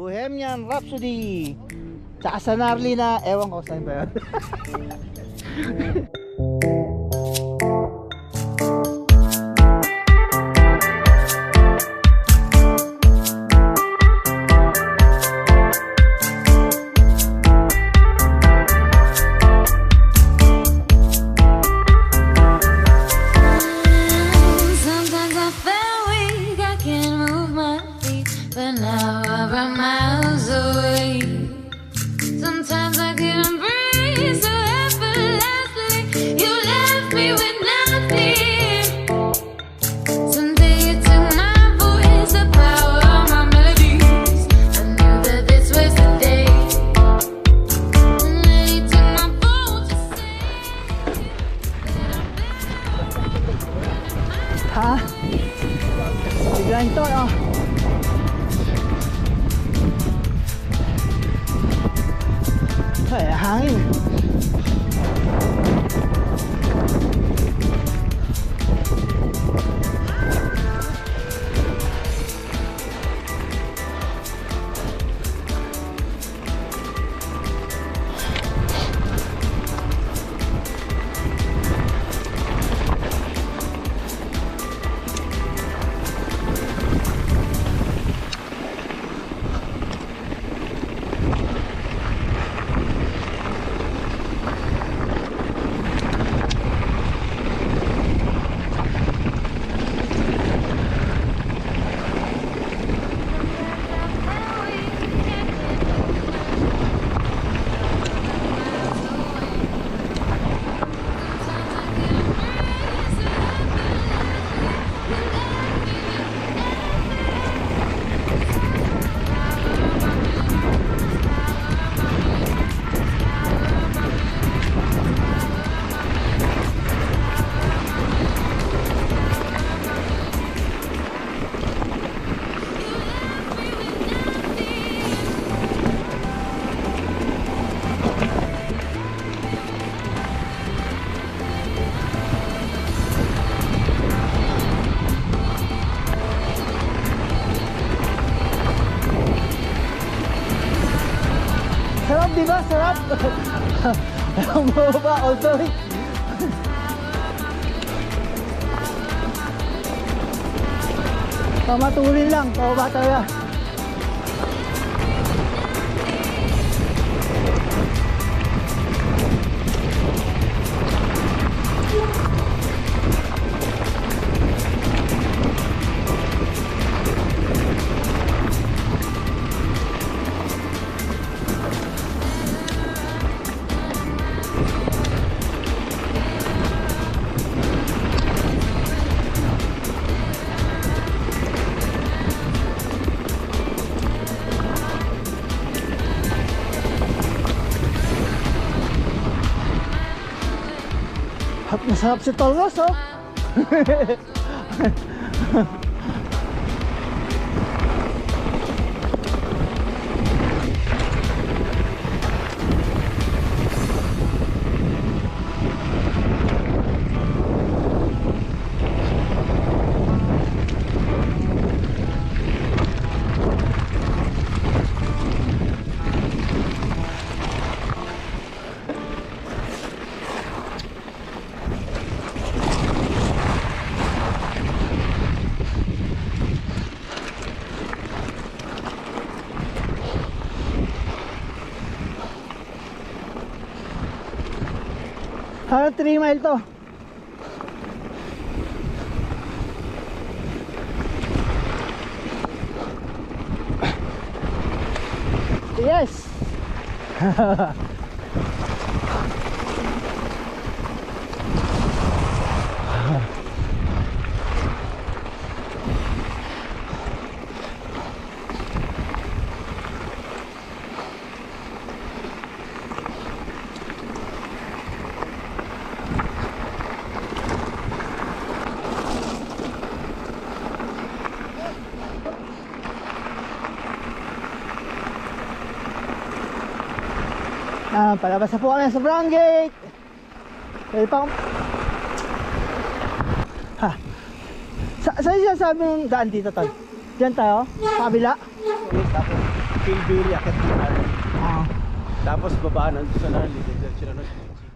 Bohemian Rhapsody. Tsaka sa Gnarly na, ewan ko saan ba yun. Sometimes I feel weak, I can't move my feet, but now I run miles away. Sometimes I can't breathe so effortlessly. You left me with nothing. Someday you took my voice, the power of my melodies. I knew that this was the day. And then you took my phone to say Ha? Biglang ito, oh. Ay, hangin. Sarap, di ba? Sarap. Ang baba, also. Pamatulin lang, pababa talaga. At masarap si Tolros, oh. Parang 3 mile to. Yes. Palabas na po kami sa Brown Gate. Pwede pa akong... Ha? Saan siya sabi ng daan dito, Tol? Diyan tayo? Sa kabila? Pillsbury, akit ng Narli. Ah. Tapos babaan nandun sa Narli, diretso na ng Quincy.